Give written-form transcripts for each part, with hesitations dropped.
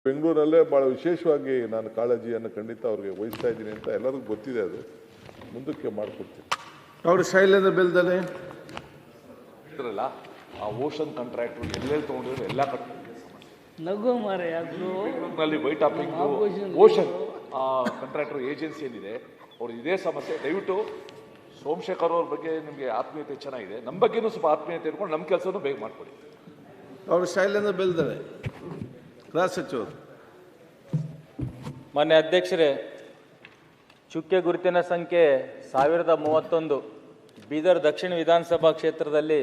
ಬೆಂಗಳೂರಲ್ಲೇ ಭಾಳ ವಿಶೇಷವಾಗಿ ನಾನು ಕಾಳಜಿಯನ್ನು ಖಂಡಿತ ಅವ್ರಿಗೆ ವಹಿಸ್ತಾ ಇದ್ದೀನಿ ಅಂತ ಎಲ್ಲರಿಗೂ ಗೊತ್ತಿದೆ. ಅದು ಮುಂದಕ್ಕೆ ಮಾಡಿಕೊಡ್ತೀನಿ. ಅವರು ಶೈಲೇಂದ್ರ ಬೆಲ್ದಲೆ ಇದ್ರಲ್ಲ ಆ ಓಷನ್ ಕಾಂಟ್ರಾಕ್ಟ್ ಎಲ್ಲೆಲ್ಲಿ ತೊಗೊಂಡಿದ್ರು ಎಲ್ಲ ನಗು ಮಾರೆ ನಲ್ಲಿ ವೈಟ್ ಟಾಪಿಂಗ್ ಓಷನ್ ಆ ಕಾಂಟ್ರಾಕ್ಟರ್ ಏಜೆನ್ಸಿ ಏನಿದೆ ಅವ್ರು ಇದೇ ಸಮಸ್ಯೆ. ದಯವಿಟ್ಟು ಸೋಮಶೇಖರ್ ಅವ್ರ ಬಗ್ಗೆ ನಿಮಗೆ ಆತ್ಮೀಯತೆ ಚೆನ್ನಾಗಿದೆ, ನಮ್ಮ ಬಗ್ಗೆನೂ ಸ್ವಲ್ಪ ಆತ್ಮೀಯತೆ ಇಟ್ಕೊಂಡು ನಮ್ಮ ಕೆಲಸನೂ ಬೇಗ ಮಾಡಿಕೊಡಿ. ಅವರು ಶೈಲೇಂದ್ರ ಬೆಲ್ದಲೆ ಗೃಹ ಸಚಿವರು. ಮಾನ್ಯ ಅಧ್ಯಕ್ಷರೇ, ಚುಕ್ಕೆ ಗುರುತಿನ ಸಂಖ್ಯೆ 1031 ಬೀದರ್ ದಕ್ಷಿಣ ವಿಧಾನಸಭಾ ಕ್ಷೇತ್ರದಲ್ಲಿ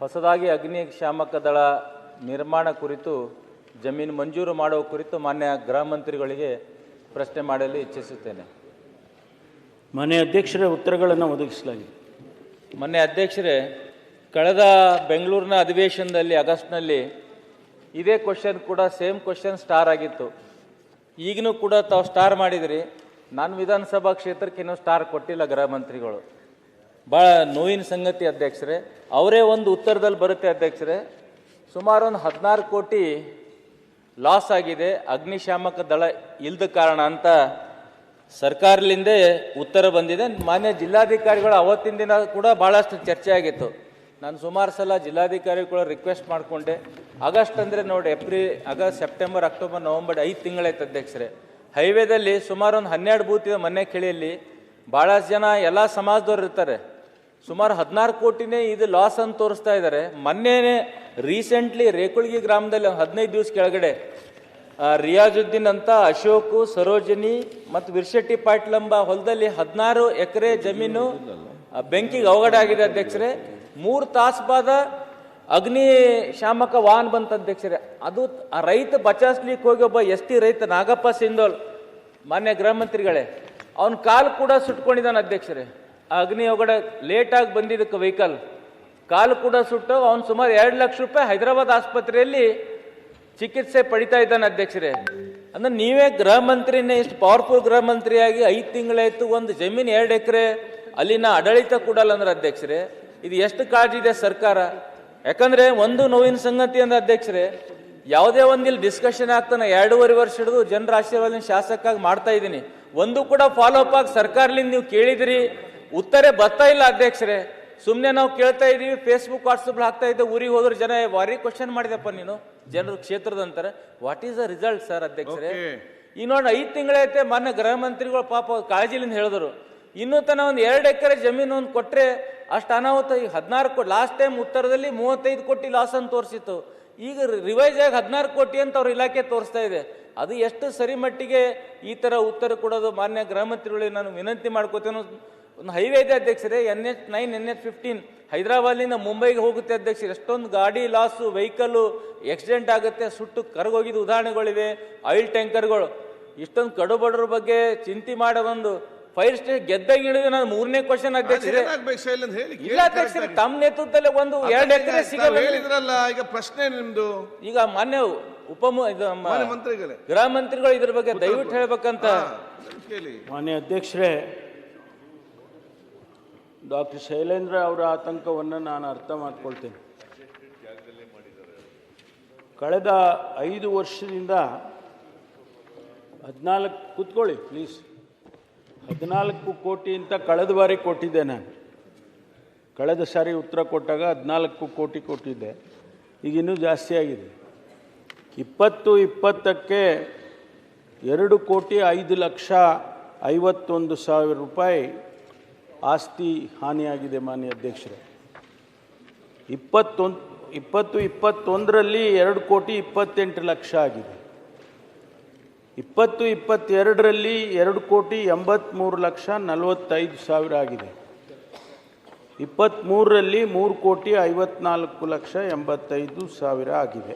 ಹೊಸದಾಗಿ ಅಗ್ನಿಶಾಮಕ ದಳ ನಿರ್ಮಾಣ ಕುರಿತು ಜಮೀನು ಮಂಜೂರು ಮಾಡುವ ಕುರಿತು ಮಾನ್ಯ ಗೃಹ ಮಂತ್ರಿಗಳಿಗೆ ಪ್ರಶ್ನೆ ಮಾಡಲು ಇಚ್ಛಿಸುತ್ತೇನೆ. ಮಾನ್ಯ ಅಧ್ಯಕ್ಷರೇ, ಉತ್ತರಗಳನ್ನು ಒದಗಿಸಲಾಗಿದೆ. ಮಾನ್ಯ ಅಧ್ಯಕ್ಷರೇ, ಕಳೆದ ಬೆಂಗಳೂರಿನ ಅಧಿವೇಶನದಲ್ಲಿ ಆಗಸ್ಟ್ನಲ್ಲಿ ಇದೇ ಕ್ವಶನ್ ಕೂಡ ಸೇಮ್ ಕ್ವಶನ್ ಸ್ಟಾರ್ ಆಗಿತ್ತು. ಈಗಲೂ ಕೂಡ ತಾವು ಸ್ಟಾರ್ ಮಾಡಿದಿರಿ. ನಾನು ವಿಧಾನಸಭಾ ಕ್ಷೇತ್ರಕ್ಕೆ ಇನ್ನೂ ಸ್ಟಾರ್ ಕೊಟ್ಟಿಲ್ಲ ಗೃಹ ಮಂತ್ರಿಗಳು. ಭಾಳ ನೋವಿನ ಸಂಗತಿ ಅಧ್ಯಕ್ಷರೇ. ಅವರೇ ಒಂದು ಉತ್ತರದಲ್ಲಿ ಬರುತ್ತೆ ಅಧ್ಯಕ್ಷರೇ, ಸುಮಾರು ಒಂದು 16 ಕೋಟಿ ಲಾಸ್ ಆಗಿದೆ ಅಗ್ನಿಶಾಮಕ ದಳ ಇಲ್ಲದ ಕಾರಣ ಅಂತ ಸರ್ಕಾರದಿಂದ ಉತ್ತರ ಬಂದಿದೆ. ಮಾನ್ಯ ಜಿಲ್ಲಾಧಿಕಾರಿಗಳು ಅವತ್ತಿನ ದಿನ ಕೂಡ ಭಾಳಷ್ಟು ಚರ್ಚೆ ಆಗಿತ್ತು. ನಾನು ಸುಮಾರು ಸಲ ಜಿಲ್ಲಾಧಿಕಾರಿಗಳು ರಿಕ್ವೆಸ್ಟ್ ಮಾಡಿಕೊಂಡೆ. ಆಗಸ್ಟ್ ಅಂದರೆ ನೋಡಿ, ಆಗಸ್ಟ್, ಸೆಪ್ಟೆಂಬರ್, ಅಕ್ಟೋಬರ್, ನವಂಬರ್ 5 ತಿಂಗಳಾಯ್ತು ಅಧ್ಯಕ್ಷರೇ. ಹೈವೇದಲ್ಲಿ ಸುಮಾರು ಒಂದು 12 ಬೂತಿದೆ. ಮನೆ ಕಿಳಿಯಲ್ಲಿ ಭಾಳಷ್ಟು ಜನ ಎಲ್ಲ ಸಮಾಜದವ್ರು ಇರ್ತಾರೆ. ಸುಮಾರು 16 ಕೋಟಿನೇ ಇದು ಲಾಸ್ ಅಂತ ತೋರಿಸ್ತಾ ಇದ್ದಾರೆ. ಮೊನ್ನೆ ರೀಸೆಂಟ್ಲಿ ರೇಕುಳ್ಗಿ ಗ್ರಾಮದಲ್ಲಿ 15 ದಿವಸ ಕೆಳಗಡೆ ರಿಯಾಜುದ್ದೀನ್ ಅಂತ ಅಶೋಕ್, ಸರೋಜಿನಿ ಮತ್ತು ವಿರ್ಶೆಟ್ಟಿ ಪಾಟ್ಲಂಬ ಹೊಲದಲ್ಲಿ 16 ಎಕರೆ ಜಮೀನು ಬೆಂಕಿಗೆ ಅವಘಡ ಆಗಿದೆ ಅಧ್ಯಕ್ಷರೇ. 3 ತಾಸು ಬಾದ ಅಗ್ನಿ ಶಾಮಕ ವಾಹನ ಬಂತ ಅಧ್ಯಕ್ಷರೇ. ಅದು ಆ ರೈತ ಬಚಾಯಿಸ್ಲಿಕ್ಕೆ ಹೋಗಿ ಒಬ್ಬ ST ರೈತ ನಾಗಪ್ಪ ಸಿಂಧೋಲ್, ಮಾನ್ಯ ಗೃಹ ಮಂತ್ರಿಗಳೇ, ಅವನ ಕಾಲು ಕೂಡ ಸುಟ್ಕೊಂಡಿದ್ದಾನೆ ಅಧ್ಯಕ್ಷರೇ. ಆ ಅಗ್ನಿ ಅವಘಡ ಲೇಟಾಗಿ ಬಂದಿದ್ದಕ್ಕೆ ವೆಹಿಕಲ್ ಕಾಲು ಕೂಡ ಸುಟ್ಟು ಅವನು ಸುಮಾರು 2 ಲಕ್ಷ ರೂಪಾಯಿ ಹೈದರಾಬಾದ್ ಆಸ್ಪತ್ರೆಯಲ್ಲಿ ಚಿಕಿತ್ಸೆ ಪಡಿತಾ ಇದ್ದಾನೆ ಅಧ್ಯಕ್ಷರೇ. ಅಂದ್ರೆ ನೀವೇ ಗೃಹ ಮಂತ್ರಿನೇ ಇಷ್ಟು ಪವರ್ಫುಲ್ ಗೃಹ ಮಂತ್ರಿಯಾಗಿ 5 ತಿಂಗಳಾಯ್ತು, ಒಂದು ಜಮೀನು 2 ಎಕರೆ ಅಲ್ಲಿನ ಆಡಳಿತ ಕೊಡಲ್ಲ ಅಂದ್ರೆ ಅಧ್ಯಕ್ಷರೇ, ಇದು ಎಷ್ಟು ಕಾಳಜಿ ಇದೆ ಸರ್ಕಾರ? ಯಾಕಂದ್ರೆ ಒಂದು ನೋವಿನ ಸಂಗತಿ ಅಂದ್ರೆ ಅಧ್ಯಕ್ಷರೇ, ಯಾವುದೇ ಒಂದು ಇಲ್ಲಿ ಡಿಸ್ಕಷನ್ ಆಗ್ತಾನೆ 2.5 ವರ್ಷ ಹಿಡಿದು ಜನರ ಆಶೀರ್ವಾದ ಶಾಸಕಾಗಿ ಮಾಡ್ತಾ ಇದ್ದೀನಿ. ಒಂದು ಕೂಡ ಫಾಲೋ ಅಪ್ ಆಗಿ ಸರ್ಕಾರದಿಂದ ನೀವು ಕೇಳಿದಿರಿ, ಉತ್ತರ ಬರ್ತಾ ಇಲ್ಲ ಅಧ್ಯಕ್ಷರೇ. ಸುಮ್ಮನೆ ನಾವು ಕೇಳ್ತಾ ಇದೀವಿ, ಫೇಸ್ಬುಕ್ ವಾಟ್ಸಪ್ ಹಾಕ್ತಾ ಇದ್ದೆ. ಊರಿಗೆ ಹೋದ್ರೆ ಜನ ವಾರಿ ಕ್ವಶನ್ ಮಾಡಿದಪ್ಪ ನೀನು ಜನರು ಕ್ಷೇತ್ರದಂತಾರೆ. What is the result sir ಅಧ್ಯಕ್ಷರೇ? ಈ ನೋಡಿ 5 ತಿಂಗಳೈತೆ. ಮಾನ್ಯ ಗೃಹ ಮಂತ್ರಿಗಳು ಪಾಪ ಕಾಳಜಿಲಿಂದ ಹೇಳಿದ್ರು, ಇನ್ನೂ ತನ ಒಂದು 2 ಎಕರೆ ಜಮೀನು ಒಂದು ಕೊಟ್ಟರೆ ಅಷ್ಟು ಅನಾಹುತ. ಈಗ 16 ಕೋಟಿ ಲಾಸ್ಟ್ ಟೈಮ್ ಉತ್ತರದಲ್ಲಿ 35 ಕೋಟಿ ಲಾಸ್ ಅಂತ ತೋರಿಸಿತ್ತು. ಈಗ ರಿವೈಸ್ ಆಗಿ 16 ಕೋಟಿ ಅಂತ ಅವ್ರ ಇಲಾಖೆ ತೋರಿಸ್ತಾ ಇದೆ. ಅದು ಎಷ್ಟು ಸರಿ ಮಟ್ಟಿಗೆ ಈ ಥರ ಉತ್ತರ ಕೊಡೋದು? ಮಾನ್ಯ ಗೃಹ ಮಂತ್ರಿಗಳಿಗೆ ನಾನು ವಿನಂತಿ ಮಾಡ್ಕೋತೇನೆ. ಒಂದು ಹೈವೇ ಇದೆ ಅಧ್ಯಕ್ಷರೇ, NH9, NH15 ಹೈದರಾಬಾದ್ನಿಂದ ಮುಂಬೈಗೆ ಹೋಗುತ್ತೆ ಅಧ್ಯಕ್ಷರೇ. ಎಷ್ಟೊಂದು ಗಾಡಿ ಲಾಸು, ವೆಹಿಕಲ್ಲು ಆಕ್ಸಿಡೆಂಟ್ ಆಗುತ್ತೆ, ಸುಟ್ಟು ಕರಗೋಗಿದ್ದು ಉದಾಹರಣೆಗಳಿವೆ. ಆಯಿಲ್ ಟ್ಯಾಂಕರ್ಗಳು. ಇಷ್ಟೊಂದು ಕಡುಬಡರ ಬಗ್ಗೆ ಚಿಂತೆ ಮಾಡೋ ಒಂದು ಫೈರ್ ಸ್ಟೇಷನ್ ಗೆದ್ದಾಗ ಇಳಿದು ನಾನು 3ನೇ ಕ್ವಶನ್ ಅಧ್ಯಕ್ಷರೇ. ಇಲ್ಲ ಅಧ್ಯಕ್ಷರೇ, ತಮ್ಮ ನೇತೃತ್ವದಲ್ಲಿ ಒಂದು 2 ಎಕರೆ ಹೇಳಿದ್ರಲ್ಲ. ಈಗ ಪ್ರಶ್ನೆ ನಿಮ್ದು. ಈಗ ಮಾನ್ಯ ಗೃಹ ಮಂತ್ರಿಗಳು ಇದ್ರ ಬಗ್ಗೆ ದಯವಿಟ್ಟು ಹೇಳ್ಬೇಕಂತ. ಮಾನ್ಯ ಅಧ್ಯಕ್ಷರೇ, ಡಾಕ್ಟರ್ ಶೈಲೇಂದ್ರ ಅವರ ಆತಂಕವನ್ನು ನಾನು ಅರ್ಥ ಮಾಡ್ಕೊಳ್ತೇನೆ. ಕಳೆದ 5 ವರ್ಷದಿಂದ 14 ಕೂತ್ಕೊಳ್ಳಿ ಪ್ಲೀಸ್, 14 ಕೋಟಿ ಅಂತ ಕಳೆದ ಬಾರಿ ಕೊಟ್ಟಿದ್ದೆ ನಾನು. ಕಳೆದ ಸಾರಿ ಉತ್ತರ ಕೊಟ್ಟಾಗ 14 ಕೋಟಿ ಕೊಟ್ಟಿದ್ದೆ. ಈಗ ಇನ್ನೂ ಜಾಸ್ತಿ ಆಗಿದೆ. 2020ಕ್ಕೆ 2,05,51,000 ರೂಪಾಯಿ ಆಸ್ತಿ ಹಾನಿಯಾಗಿದೆ ಮಾನ್ಯ ಅಧ್ಯಕ್ಷರೇ. 2021ರಲ್ಲಿ 2,28,00,000 ಆಗಿದೆ. 2022ರಲ್ಲಿ 2,83,45,000 ಆಗಿದೆ. 23ರಲ್ಲಿ 3,54,85,000 ಆಗಿದೆ.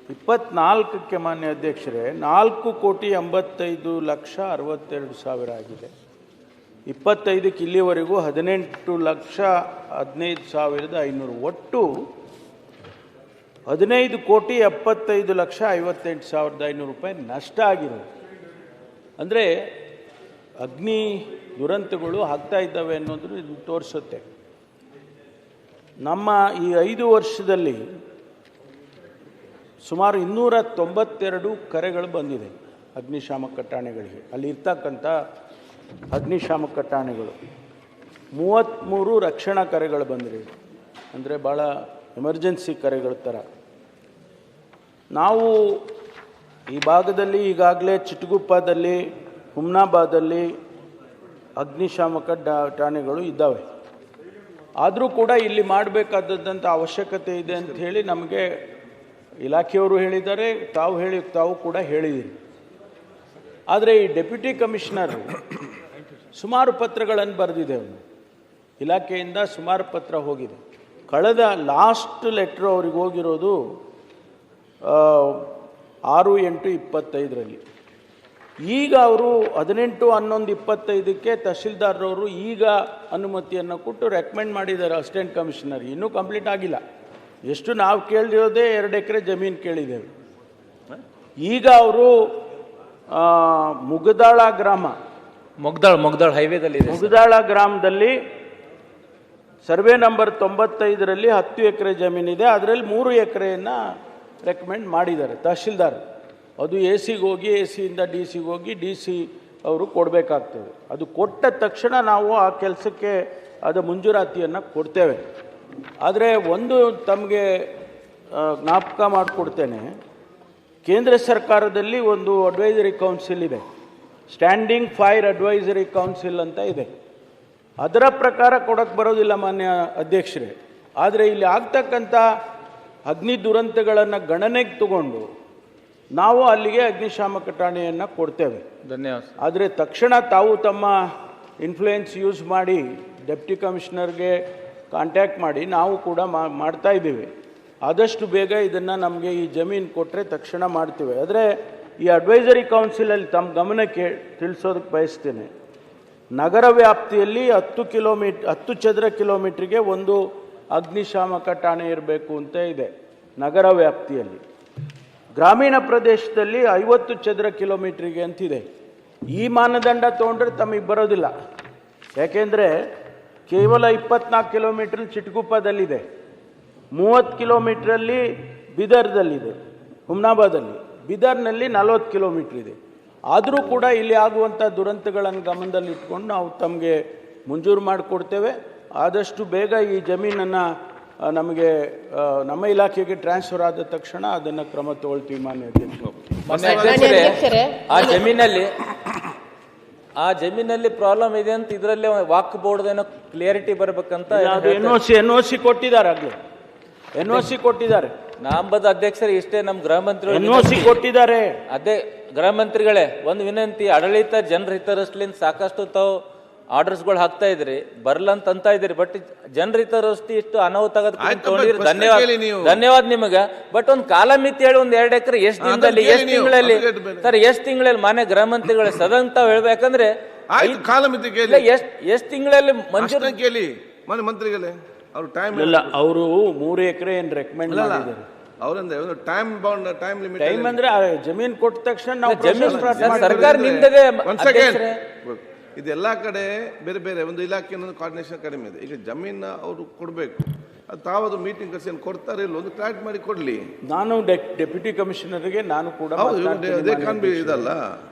24ಕ್ಕೆ ಮಾನ್ಯ ಅಧ್ಯಕ್ಷರೇ 4,85,62,000 ಆಗಿದೆ. 25ಕ್ಕೆ ಇಲ್ಲಿವರೆಗೂ 18,15,500. ಒಟ್ಟು 15,75,58,500 ರೂಪಾಯಿ ನಷ್ಟ ಆಗಿರೋದು. ಅಂದರೆ ಅಗ್ನಿ ದುರಂತಗಳು ಆಗ್ತಾ ಇದ್ದಾವೆ ಅನ್ನೋದು ಇದು ತೋರಿಸುತ್ತೆ. ನಮ್ಮ ಈ 5 ವರ್ಷದಲ್ಲಿ ಸುಮಾರು 292 ಕರೆಗಳು ಬಂದಿದೆ ಅಗ್ನಿಶಾಮಕ ಠಾಣೆಗಳಿಗೆ. ಅಲ್ಲಿ ಇರ್ತಕ್ಕಂಥ ಅಗ್ನಿಶಾಮಕ ಠಾಣೆಗಳು 33 ರಕ್ಷಣಾ ಕರೆಗಳು ಬಂದಿವೆ. ಅಂದರೆ ಭಾಳ ಎಮರ್ಜೆನ್ಸಿ ಕರೆಗಳ ಥರ. ನಾವು ಈ ಭಾಗದಲ್ಲಿ ಈಗಾಗಲೇ ಚಿಟಗುಪ್ಪದಲ್ಲಿ, ಹುಮ್ನಾಬಾದಲ್ಲಿ ಅಗ್ನಿಶಾಮಕ ಠಾಣೆಗಳು ಇದ್ದಾವೆ. ಆದರೂ ಕೂಡ ಇಲ್ಲಿ ಮಾಡಬೇಕಾದಂಥ ಅವಶ್ಯಕತೆ ಇದೆ ಅಂತ ಹೇಳಿ ನಮಗೆ ಇಲಾಖೆಯವರು ಹೇಳಿದ್ದಾರೆ, ತಾವು ಕೂಡ ಹೇಳಿದ್ದೀರಿ. ಆದರೆ ಈ ಡೆಪ್ಯೂಟಿ ಕಮಿಷನರು ಸುಮಾರು ಪತ್ರಗಳನ್ನು ಬರೆದಿದ್ದೇವೆ. ಇಲಾಖೆಯಿಂದ ಸುಮಾರು ಪತ್ರ ಹೋಗಿದೆ. ಕಳೆದ ಲಾಸ್ಟ್ ಲೆಟ್ರ್ ಅವ್ರಿಗೆ ಹೋಗಿರೋದು 6/8/25. ಈಗ ಅವರು 18/11/25ಕ್ಕೆ ತಹಶೀಲ್ದಾರ್ರವರು ಈಗ ಅನುಮತಿಯನ್ನು ಕೊಟ್ಟು ರೆಕಮೆಂಡ್ ಮಾಡಿದ್ದಾರೆ ಅಸಿಸ್ಟೆಂಟ್ ಕಮಿಷನರ್. ಇನ್ನೂ ಕಂಪ್ಲೀಟ್ ಆಗಿಲ್ಲ. ಎಷ್ಟು ನಾವು ಕೇಳಿರೋದೇ 2 ಎಕರೆ ಜಮೀನು ಕೇಳಿದ್ದೇವೆ. ಈಗ ಅವರು ಮುಗದಾಳ ಗ್ರಾಮ, ಮುಗ್ದಾಳ್ ಹೈವೇದಲ್ಲಿ ಮುಗದಾಳ ಗ್ರಾಮದಲ್ಲಿ ಸರ್ವೆ ನಂಬರ್ 95ರಲ್ಲಿ 10 ಎಕರೆ ಜಮೀನಿದೆ. ಅದರಲ್ಲಿ 3 ಎಕರೆಯನ್ನು ರೆಕಮೆಂಡ್ ಮಾಡಿದ್ದಾರೆ ತಹಶೀಲ್ದಾರ್. ಅದು ಎಸಿಗೆ ಹೋಗಿ, ಎಸಿಯಿಂದ ಡಿಸಿಗೆ ಹೋಗಿ, ಡಿಸಿ ಅವರು ಕೊಡಬೇಕಾಗ್ತದೆ. ಅದು ಕೊಟ್ಟ ತಕ್ಷಣ ನಾವು ಆ ಕೆಲಸಕ್ಕೆ ಅದು ಮಂಜೂರಾತಿಯನ್ನು ಕೊಡ್ತೇವೆ. ಆದರೆ ಒಂದು ತಮಗೆ ಜ್ಞಾಪಕ ಮಾಡಿಕೊಡ್ತೇನೆ, ಕೇಂದ್ರ ಸರ್ಕಾರದಲ್ಲಿ ಒಂದು ಅಡ್ವೈಸರಿ ಕೌನ್ಸಿಲ್ ಇದೆ, ಸ್ಟ್ಯಾಂಡಿಂಗ್ ಫೈರ್ ಅಡ್ವೈಸರಿ ಕೌನ್ಸಿಲ್ ಅಂತ ಇದೆ. ಅದರ ಪ್ರಕಾರ ಕೊಡೋಕ್ಕೆ ಬರೋದಿಲ್ಲ ಮಾನ್ಯ ಅಧ್ಯಕ್ಷರೇ. ಆದರೆ ಇಲ್ಲಿ ಆಗ್ತಕ್ಕಂಥ ಅಗ್ನಿ ದುರಂತಗಳನ್ನು ಗಣನೆಗೆ ತಗೊಂಡು ನಾವು ಅಲ್ಲಿಗೆ ಅಗ್ನಿಶಾಮಕ ಠಾಣೆಯನ್ನು ಕೊಡ್ತೇವೆ. ಧನ್ಯವಾದ. ಆದರೆ ತಕ್ಷಣ ತಾವು ತಮ್ಮ ಇನ್ಫ್ಲೂಯೆನ್ಸ್ ಯೂಸ್ ಮಾಡಿ ಡೆಪ್ಟಿ ಕಮಿಷನರ್ಗೆ ಕಾಂಟ್ಯಾಕ್ಟ್ ಮಾಡಿ ನಾವು ಕೂಡ ಮಾಡ್ತಾ ಇದ್ದೀವಿ. ಆದಷ್ಟು ಬೇಗ ಇದನ್ನು ನಮಗೆ ಈ ಜಮೀನು ಕೊಟ್ಟರೆ ತಕ್ಷಣ ಮಾಡ್ತೀವಿ. ಆದರೆ ಈ ಅಡ್ವೈಸರಿ ಕೌನ್ಸಿಲಲ್ಲಿ ತಮ್ಮ ಗಮನಕ್ಕೆ ತಿಳಿಸೋದಕ್ಕೆ ಬಯಸ್ತೇನೆ, ನಗರ ವ್ಯಾಪ್ತಿಯಲ್ಲಿ 10 ಚದರ ಕಿಲೋಮೀಟ್ರಿಗೆ ಒಂದು ಅಗ್ನಿಶಾಮಕ ಠಾಣೆ ಇರಬೇಕು ಅಂತ ಇದೆ ನಗರ ವ್ಯಾಪ್ತಿಯಲ್ಲಿ. ಗ್ರಾಮೀಣ ಪ್ರದೇಶದಲ್ಲಿ 50 ಚದರ ಕಿಲೋಮೀಟ್ರಿಗೆ ಅಂತಿದೆ. ಈ ಮಾನದಂಡ ತೊಗೊಂಡ್ರೆ ತಮಗೆ ಬರೋದಿಲ್ಲ. ಯಾಕೆಂದರೆ ಕೇವಲ 24 ಕಿಲೋಮೀಟ್ರ್ ಚಿಟಗುಪ್ಪದಲ್ಲಿದೆ, 30 ಕಿಲೋಮೀಟ್ರಲ್ಲಿ ಬೀದರ್ದಲ್ಲಿದೆ, ಹುಮ್ನಾಬಾದಲ್ಲಿ. ಬೀದರ್ನಲ್ಲಿ 40 ಕಿಲೋಮೀಟ್ರ್ ಇದೆ. ಆದರೂ ಕೂಡ ಇಲ್ಲಿ ಆಗುವಂಥ ದುರಂತಗಳನ್ನು ಗಮನದಲ್ಲಿ ಇಟ್ಕೊಂಡು ನಾವು ತಮಗೆ ಮಂಜೂರು ಮಾಡಿಕೊಡ್ತೇವೆ. ಆದಷ್ಟು ಬೇಗ ಈ ಜಮೀನನ್ನು ನಮಗೆ ನಮ್ಮ ಇಲಾಖೆಗೆ ಟ್ರಾನ್ಸ್ಫರ್ ಆದ ತಕ್ಷಣ ಅದನ್ನು ಕ್ರಮ ತಗೊಳ್ತೀವಿ ಮಾನ್ಯ ಅಧ್ಯಕ್ಷರೇ. ಆ ಜಮೀನಲ್ಲಿ ಪ್ರಾಬ್ಲಮ್ ಇದೆ ಅಂತ ಇದರಲ್ಲಿ ವಾಕ್ ಬೋರ್ಡ್ ಏನೋ ಕ್ಲಿಯರಿಟಿ ಬರ್ಬೇಕಂತ NOC ಕೊಟ್ಟಿದ್ದಾರೆ. ಆಗಲೇ NOC ಕೊಟ್ಟಿದ್ದಾರೆ. ನಾಂಬದ ಅಧ್ಯಕ್ಷರೇ, ಇಷ್ಟೇ ನಮ್ಮ ಗೃಹ ಮಂತ್ರಿ NOC ಕೊಟ್ಟಿದ್ದಾರೆ. ಅದೇ ಗೃಹ ಮಂತ್ರಿಗಳೇ, ಒಂದು ವಿನಂತಿ, ಆಡಳಿತ ಜನರ ಹಿತದೃಷ್ಟಿಯಿಂದ ಸಾಕಷ್ಟು ತಾವು ಆರ್ಡರ್ಸ್ಗಳು ಹಾಕ್ತಾ ಇದ್ರಿ, ಬರ್ಲಂತ ಇದ್ರಿ. ಬಟ್ ಜನರ ಹಿತದೃಷ್ಟಿ ಇಷ್ಟು ಅನಾಹುತ ತಗೊಂಡಿರಿ, ಧನ್ಯವಾದ ನಿಮಗೆ. ಬಟ್ ಒಂದು ಕಾಲಮಿತಿ ಹೇಳಿ, ಒಂದು 2 ಎಕರೆ ಎಷ್ಟು ದಿನದಲ್ಲಿ, ಎಷ್ಟು ತಿಂಗಳಲ್ಲಿ ಸರ್, ಎಷ್ಟು ತಿಂಗಳಲ್ಲಿ ಮಾನ್ಯ ಗೃಹ ಮಂತ್ರಿಗಳೇ ಸದನ್ ತಾವ್ ಹೇಳ್ಬೇಕಂದ್ರೆ ಕಾಲಮಿತಿ ಎಷ್ಟು ತಿಂಗಳಲ್ಲಿ ಮಂಜೂರು ಕೇಳಿ ಮಾನ್ಯ ಮಂತ್ರಿಗಳೇ. ಅವ್ರು ಟೈಮ್ ಇಲ್ಲ, ಅವರು 3 ಎಕರೆ ಏನು ರೆಕಮೆಂಡ್ ಮಾಡಿದ್ದಾರೆ. ಅವರಿಂದ time bound, time limit. Time ಅಂದ್ರೆ ಜಮೀನು ಕೊಟ್ಟ ತಕ್ಷಣ ನಾವು ಸರ್ಕಾರ ನಿಮ್ದೇ. ಇದೆಲ್ಲ ಕಡೆ ಬೇರೆ ಬೇರೆ ಒಂದು ಇಲಾಖೆ ಕೋಆರ್ಡಿನೇಷನ್ ಕಡಿಮೆ ಇದೆ. ಈಗ ಜಮೀನ ಅವರು ಕೊಡಬೇಕು, ಅದು ತಾವದು ಮೀಟಿಂಗ್ ಕರೆಸಿ ಕೊಡ್ತಾರೆ ಇಲ್ಲ ಒಂದು ಕ್ಲಾರಿಟಿ ಮಾಡಿ ಕೊಡ್ಲಿ. ನಾನು ಡೆಪ್ಯೂಟಿ ಕಮಿಷನರ್ಗೆ ನಾನು ಕೂಡ ಇದಲ್ಲ,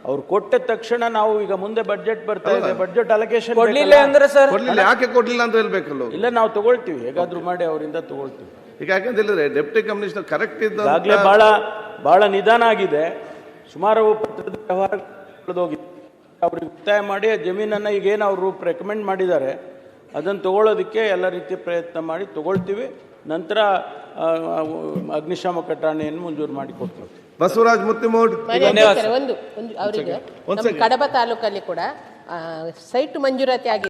ಅವ್ರು ಕೊಟ್ಟ ತಕ್ಷಣ ನಾವು ಈಗ ಮುಂದೆ ಬಡ್ಜೆಟ್ ಬರ್ತಾ ಇದೆ, ಬಡ್ಜೆಟ್ ಅಲೋಕೇಶನ್ ಕೊಡ್ಲಿಲ್ಲ ಅಂದ್ರೆ ಸರ್, ಕೊಡ್ಲಿಲ್ಲ, ಯಾಕೆ ಕೊಡ್ಲಿಲ್ಲ ಅಂತ ಹೇಳ್ಬೇಕಲ್ಲ. ಇಲ್ಲ, ನಾವು ತಗೊಳ್ತೀವಿ, ಹೇಗಾದ್ರೂ ಮಾಡಿ ಅವರಿಂದ ತಗೊಳ್ತೀವಿ. ಈಗ ಯಾಕಂತ ಹೇಳಿದ್ರೆ ಡೆಪ್ಯೂಟಿ ಕಮಿಷನರ್ ಕರೆಕ್ಟ್ ಇದ್ದಾಗಲೇ ಬಹಳ ನಿಧಾನ ಆಗಿದೆ. ಸುಮಾರು ಪತ್ರದ ವ್ಯವಹಾರ ಕಳೆದೋಗಿದೆ. ಅವ್ರಿಗೆ ಒತ್ತಾಯ ಮಾಡಿ ಆ ಜಮೀನನ್ನು ಈಗೇನು ಅವರು ರೆಕಮೆಂಡ್ ಮಾಡಿದ್ದಾರೆ ಅದನ್ನು ತಗೊಳ್ಳೋದಕ್ಕೆ ಎಲ್ಲ ರೀತಿಯ ಪ್ರಯತ್ನ ಮಾಡಿ ತಗೊಳ್ತೀವಿ. ನಂತರ ಅಗ್ನಿಶಾಮಕ ಠಾಣೆಯನ್ನು ಮಂಜೂರು ಮಾಡಿ ಕೊಡ್ತೀವಿ. ಬಸವರಾಜ್ ಮುತ್ತಿಮೋಡ್. ಒಂದು ಅವರಿಗೆ ಕಡಬ ತಾಲೂಕಲ್ಲಿ ಕೂಡ ಸೈಟ್ ಮಂಜೂರಾತಿ ಆಗಿದೆ.